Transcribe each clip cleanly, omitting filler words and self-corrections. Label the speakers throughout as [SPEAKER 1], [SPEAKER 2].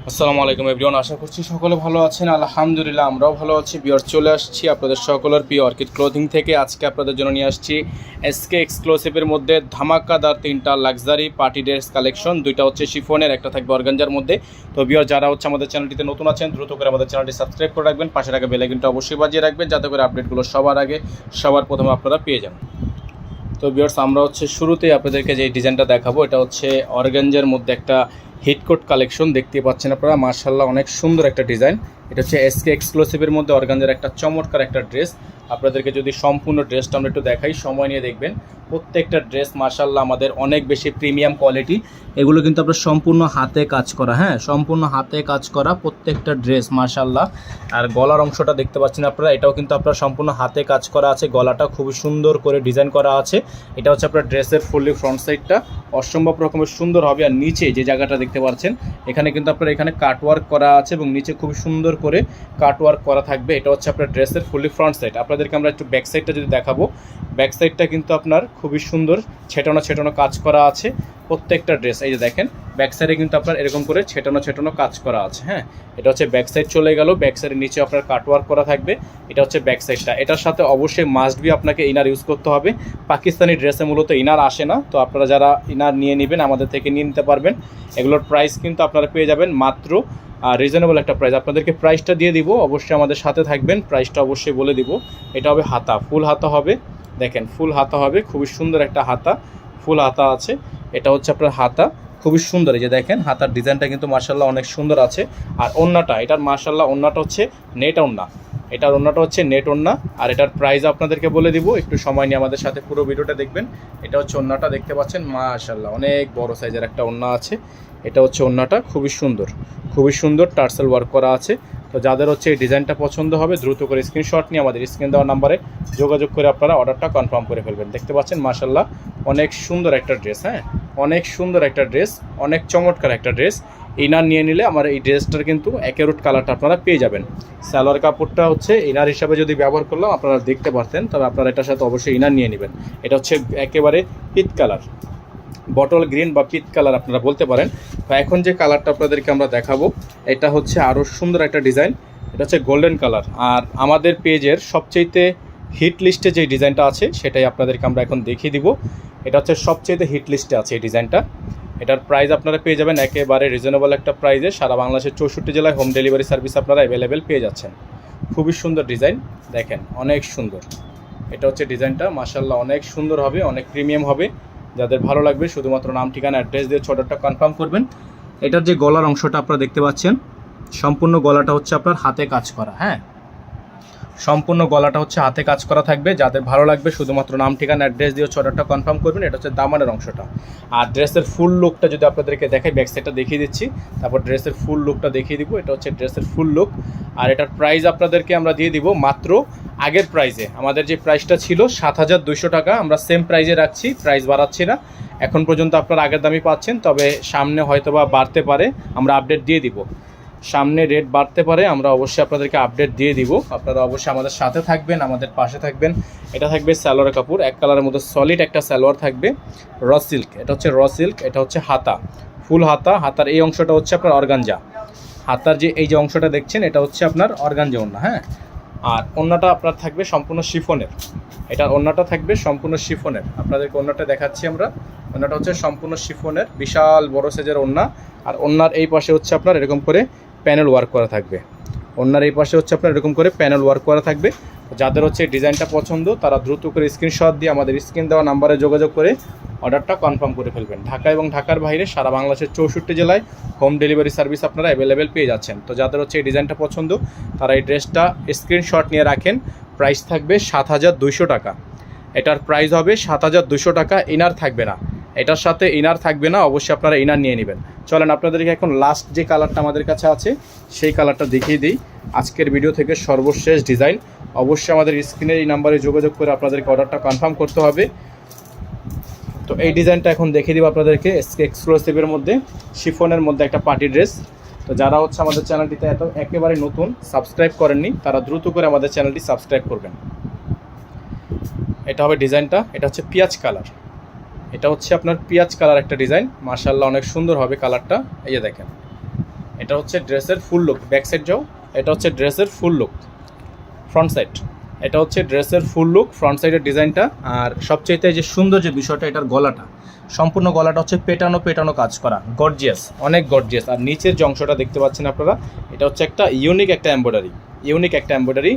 [SPEAKER 1] আসসালামু আলাইকুম এভরিওয়ান, আশা করছি সকলে ভালো আছেন। আলহামদুলিল্লাহ আমরাও ভালো আছি। বিয়ার চলে আসছি আপনাদের সকলের প্রিয় অর্কিড ক্লোথিং থেকে। আজকে আপনাদের জন্য নিয়ে আসছি এসকে এক্সক্লুসিভের মধ্যে ধামাকাদার 3টা লাক্সারি পার্টি ড্রেস কালেকশন। 2টা হচ্ছে শিফনের, একটা থাকবে অর্গানজার মধ্যে। তো বিয়ার যারা হচ্ছে আমাদের চ্যানেলটিতে নতুন আছেন দ্রুত করে আমাদের চ্যানেলটি সাবস্ক্রাইব করে রাখবেন, পাশে রাখা বেল আইকনটা অবশ্যই বাজিয়ে রাখবেন যাতে করে আপডেটগুলো সবার আগে সবার প্রথমে আপনারা পেয়ে যান। তো বিয়ার্স আমরা হচ্ছে শুরুতেই আপনাদেরকে যে ডিজাইনটা দেখাবো এটা হচ্ছে অর্গানজার মধ্যে একটা হিটকোট কালেকশন। দেখতে পাচ্ছেন আপনারা, মাশাআল্লাহ অনেক সুন্দর একটা ডিজাইন। এটা হচ্ছে এসকে এক্সক্লুসিভের মধ্যে অর্গানজার একটা চমৎকার একটা ড্রেস। আপনাদেরকে যদি সম্পূর্ণ ড্রেসটা আমরা একটু দেখাই, সময় নিয়ে দেখবেন। প্রত্যেকটা ড্রেস মাশাআল্লাহ আমাদের অনেক বেশি প্রিমিয়াম কোয়ালিটি। এগুলো কিন্তু আপনার সম্পূর্ণ হাতে কাজ করা, হ্যাঁ সম্পূর্ণ হাতে কাজ করা প্রত্যেকটা ড্রেস মাশাআল্লাহ। আর গলার অংশটা দেখতে পাচ্ছেন আপনারা, এটাও কিন্তু আপনার সম্পূর্ণ হাতে কাজ করা আছে। গলাটা খুবই সুন্দর করে ডিজাইন করা আছে। এটা হচ্ছে আপনার ড্রেসের ফুললি ফ্রন্ট সাইডটা অসম্ভব রকমের সুন্দর হবে। আর নিচে যে জায়গাটা দেখতে পাচ্ছেন এখানে কিন্তু আপনার এখানে কাটওয়ার্ক করা আছে এবং নিচে খুব সুন্দর করে কাটওয়ার্ক করা থাকবে। এটা হচ্ছে আপনার ড্রেসের ফুললি ফ্রন্ট সাইড। আপনাদেরকে আমরা একটু ব্যাক সাইডটা যদি দেখাবো, ব্যাক সাইডটা কিন্তু আপনার খুবই সুন্দর ছেটানো ছেটানো কাজ করা আছে প্রত্যেকটা ড্রেস। এই যে দেখেন ব্যাক সাইডে কিন্তু আপনার এরকম করে ছেটানো ছেটানো কাজ করা আছে। হ্যাঁ, এটা হচ্ছে ব্যাক সাইড চলে গেল। ব্যাক সাইডের নিচে আপনার কাটওয়ার্ক করা থাকবে। এটা হচ্ছে ব্যাক সাইডটা। এটার সাথে অবশ্যই মাস্ট বি আপনাকে ইনার ইউজ করতে হবে। পাকিস্তানি ড্রেসে মূলত ইনার আসে না, তো আপনারা যারা ইনার নিয়ে নেবেন আমাদের থেকে নিয়ে নিতে পারবেন। এগুলোর প্রাইস কিন্তু আপনারা পেয়ে যাবেন মাত্র রিজনেবল একটা প্রাইস। আপনাদেরকে প্রাইসটা দিয়ে দিব, অবশ্যই আমাদের সাথে থাকবেন। প্রাইসটা অবশ্যই বলে দিব। এটা হবে হাতা, ফুল হাতা হবে। দেখেন ফুল হাতা হবে, খুবই সুন্দর একটা হাতা, ফুল হাতা আছে। এটা হচ্ছে আপনার হাতা, খুবই সুন্দর। এই যে দেখেন হাতার ডিজাইনটা কিন্তু মাশাআল্লাহ অনেক সুন্দর আছে। আর ওন্নাটা, এটার মাশাআল্লাহ ওন্নাটা হচ্ছে নেট ওন্না। এটার ওন্নাটা হচ্ছে নেট ওন্না। আর এটার প্রাইস আপনাদেরকে বলে দিব, একটু সময় নিয়ে আমাদের সাথে পুরো ভিডিওটা দেখবেন। এটা হচ্ছে ওন্নাটা, দেখতে পাচ্ছেন মাশাআল্লাহ অনেক বড় সাইজের একটা ওন্না আছে। এটা হচ্ছে ওন্নাটা, খুবই সুন্দর, খুবই সুন্দর টার্সেল ওয়ার্ক করা আছে। তো যাদের হচ্ছে এই ডিজাইনটা পছন্দ হবে দ্রুত করে স্ক্রিনশট নিয়ে আমাদের স্ক্রিন দেওয়া নাম্বারে যোগাযোগ করে আপনারা অর্ডারটা কনফার্ম করে ফেলবেন। দেখতে পাচ্ছেন মাশাআল্লাহ অনেক সুন্দর একটা ড্রেস। হ্যাঁ, অনেক সুন্দর একটা ড্রেস, অনেক চমৎকার একটা ড্রেস। ইনার নিয়ে নিলে আমার এই ড্রেসটার কিন্তু একেরুট কালারটা আপনারা পেয়ে যাবেন। সালোয়ার কাপড়টা হচ্ছে ইনার হিসাবে যদি ব্যবহার করলাম আপনারা দেখতে পারতেন, তবে আপনারা এটার সাথে অবশ্যই ইনার নিয়ে নেবেন। এটা হচ্ছে একেবারে পিট কালার, বটল গ্রিন বা পিট কালার আপনারা বলতে পারেন। তো এখন যে কালারটা আপনাদেরকে আমরা দেখাবো এটা হচ্ছে আরও সুন্দর একটা ডিজাইন। এটা হচ্ছে গোল্ডেন কালার। আর আমাদের পেজের সবচেয়ে হিট লিস্টে যে ডিজাইনটা আছে সেটাই আপনাদেরকে আমরা এখন দেখিয়ে দিব। এটা হচ্ছে সবচেয়ে হিট লিস্টে আছে এই ডিজাইনটা। এটার প্রাইস আপনারা পেয়ে যাবেন একেবারে রিজনেবল একটা প্রাইসে। সারা বাংলাদেশের 64 জেলায় হোম ডেলিভারি সার্ভিস আপনারা অ্যাভেলেবেল পেয়ে যাচ্ছেন। খুবই সুন্দর ডিজাইন, দেখেন অনেক সুন্দর। এটা হচ্ছে ডিজাইনটা মাশাআল্লাহ অনেক সুন্দর হবে, অনেক প্রিমিয়াম হবে। যাদের ভালো লাগবে শুধুমাত্র নাম ঠিকানা অ্যাড্রেস দিয়ে অর্ডারটা কনফার্ম করবেন। এটার যে গলার অংশটা আপনারা দেখতে পাচ্ছেন, সম্পূর্ণ গলাটা হচ্ছে আপনার হাতে কাজ করা। হ্যাঁ, সম্পূর্ণ গলাটা হচ্ছে হাতে কাজ করা থাকবে। যাদের ভালো লাগবে শুধুমাত্র নাম ঠিকানা অ্যাড্রেস দিয়ে অর্ডারটা কনফার্ম করবেন। এটা হচ্ছে দামানের অংশটা। আর ড্রেসের ফুল লুকটা যদি আপনাদেরকে দেখাই, ব্যাক সাইডটা দেখিয়ে দিচ্ছি, তারপর ড্রেসের ফুল লুকটা দেখিয়ে দিব। এটা হচ্ছে ড্রেসের ফুল লুক। আর এটার প্রাইস আপনাদেরকে আমরা দিয়ে দিব মাত্র আগের প্রাইসে। আমাদের যে প্রাইসটা ছিল 7200 টাকা, আমরা সেম প্রাইসে রাখছি, প্রাইস বাড়াচ্ছি না। এখন পর্যন্ত আপনারা আগের দামই পাচ্ছেন, তবে সামনে হয়তোবা বাড়তে পারে, আমরা আপডেট দিয়ে দিব। সামনে রেট বাড়তে পারে, আমরা অবশ্যই আপনাদেরকে আপডেট দিয়ে দিব। আপনারা অবশ্যই আমাদের সাথে থাকবেন, আমাদের পাশে থাকবেন। এটা থাকবে সালোয়ার কাপড়, এক কালারের মধ্যে সলিড একটা সালোয়ার থাকবে, র সিল্ক। এটা হচ্ছে র সিল্ক। এটা হচ্ছে হাতা, ফুল হাতা। হাতার এই অংশটা হচ্ছে আপনার অর্গানজা। হাতার যে এই যে অংশটা দেখছেন এটা হচ্ছে আপনার অর্গানজা ওড়না। হ্যাঁ, আর ওড়নাটা আপনার থাকবে সম্পূর্ণ শিফনের। এটার ওড়নাটা থাকবে সম্পূর্ণ শিফনের। আপনাদেরকে ওড়নাটা দেখাচ্ছি আমরা। ওড়নাটা হচ্ছে সম্পূর্ণ শিফনের, বিশাল বড় সাইজের ওড়না। আর ওড়নার এই পাশে হচ্ছে আপনার এরকম করে প্যানেল ওয়ার্ক করা থাকবে। ওড়নার এই পাশে হচ্ছে আপনার এরকম করে প্যানেল ওয়ার্ক করা থাকবে। যাদের হচ্ছে ডিজাইনটা পছন্দ তারা দ্রুত করে স্ক্রিনশট দিয়ে আমাদের স্ক্রিন দেওয়া নাম্বারে যোগাযোগ করে অর্ডারটা কনফার্ম করে ফেলবেন। ঢাকা এবং ঢাকার বাইরে সারা বাংলাদেশের 64 জেলায় হোম ডেলিভারি সার্ভিস আপনারা অ্যাভেলেবেল পেয়ে যাচ্ছেন। তো যাদের হচ্ছে এই ডিজাইনটা পছন্দ তারা এই ড্রেসটা স্ক্রিনশট নিয়ে রাখেন। প্রাইস থাকবে 7200 টাকা। এটার প্রাইস হবে 7200 টাকা। ইনার থাকবে না, এটার সাথে ইনার থাকবে না, অবশ্যই আপনারা ইনার নিয়ে নেবেন। চলেন আপনাদেরকে এখন লাস্ট যে কালারটা আমাদের কাছে আছে সেই কালারটা দেখিয়ে দিই। আজকের ভিডিও থেকে সর্বশেষ ডিজাইন। অবশ্যই আমাদের স্ক্রিনের এই নাম্বারে যোগাযোগ করে আপনাদেরকে অর্ডারটা কনফার্ম করতে হবে। তো এই ডিজাইনটা এখন দেখিয়ে দিব আপনাদেরকে, এসকে এক্সক্লুসিভের মধ্যে শিফনের মধ্যে একটা পার্টি ড্রেস। তো যারা হচ্ছে আমাদের চ্যানেলটিতে একেবারে নতুন সাবস্ক্রাইব করেননি তারা দ্রুত করে আমাদের চ্যানেলটি সাবস্ক্রাইব করবেন। এটা হবে ডিজাইনটা। এটা হচ্ছে পেঁয়াজ কালার। এটা হচ্ছে আপনার পেঁয়াজ কালার একটা ডিজাইন। মাশাআল্লাহ অনেক সুন্দর হবে কালারটা। এই যে দেখেন এটা হচ্ছে ড্রেসের ফুল লুক। ব্যাক সাইড যাও, এটা হচ্ছে ড্রেসের ফুল লুক। ফ্রন্ট সাইড, এটা হচ্ছে ড্রেসের ফুল লুক, ফ্রন্ট সাইডের ডিজাইনটা। আর সবচেয়ে যে সুন্দর যে বিষয়টা, এটার গলাটা, সম্পূর্ণ গলাটা হচ্ছে পেটানো কাজ করা, গর্জিয়াস, অনেক গর্জিয়াস। আর নিচের যে অংশটা দেখতে পাচ্ছেন আপনারা, এটা হচ্ছে একটা ইউনিক একটা এমব্রয়ডারি।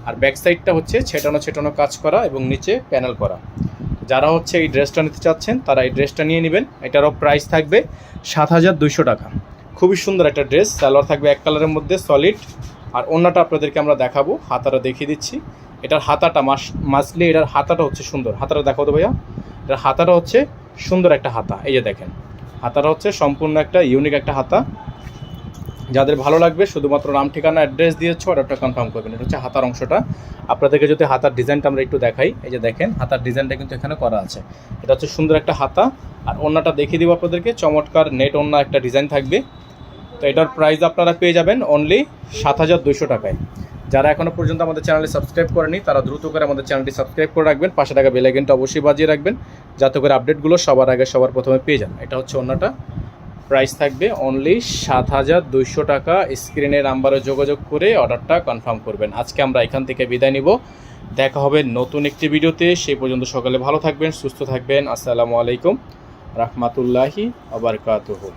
[SPEAKER 1] আর ব্যাক সাইডটা হচ্ছে ছেটানো কাজ করা এবং নিচে প্যানেল করা। যারা হচ্ছে এই ড্রেসটা নিতে চাচ্ছেন তারা এই ড্রেসটা নিয়ে নেবেন। এটারও প্রাইস থাকবে 7200 টাকা। খুবই সুন্দর একটা ড্রেস, সালোয়ার থাকবে এক কালারের মধ্যে সলিড। আর অন্যটা আপনাদেরকে আমরা দেখাবো, হাতাটা দেখিয়ে দিচ্ছি। এটার হাতাটা মাসলি, এটার হাতাটা হচ্ছে সুন্দর। হাতাটা দেখাও তো ভাইয়া, এটার হাতাটা হচ্ছে সুন্দর একটা হাতা। এই যে দেখেন, হাতাটা হচ্ছে সম্পূর্ণ একটা ইউনিক একটা হাতা। যাদের ভালো লাগবে শুধুমাত্র নাম, ঠিকানা, অ্যাড্রেস দিয়েছ, অর্ডারটা কনফার্ম করবেন। এটা হচ্ছে হাতার অংশটা। আপনাদেরকে যদি হাতার ডিজাইনটা আমরা একটু দেখাই, এই যে দেখেন হাতার ডিজাইনটা কিন্তু এখানে করা আছে। এটা হচ্ছে সুন্দর একটা হাতা। আর ওন্নাটা দেখিয়ে দিব আপনাদেরকে, চমৎকার নেট ওন্না একটা ডিজাইন থাকবে। তো এটার প্রাইস আপনারা পেয়ে যাবেন অনলি 7200 টাকায়। যারা এখনও পর্যন্ত আমাদের চ্যানেলে সাবস্ক্রাইব করেনি তারা দ্রুত করে আমাদের চ্যানেলটি সাবস্ক্রাইব করে রাখবেন, পাশে থাকা বেল আইকনটা অবশ্যই বাজিয়ে রাখবেন, যাতে করে আপডেটগুলো সবার আগে সবার প্রথমে পেয়ে যান। এটা হচ্ছে ওন্নাটা, প্রাইস থাকবে অনলি 7200 টাকা। স্ক্রিনের নাম্বারে যোগাযোগ করে অর্ডারটা কনফার্ম করবেন। আজকে আমরা এখান থেকে বিদায় নিব, দেখা হবে নতুন একটি ভিডিওতে। সেই পর্যন্ত সকালে ভালো থাকবেন, সুস্থ থাকবেন। আসসালামু আলাইকুম রহমতুল্লাহি ওয়া বারাকাতুহু।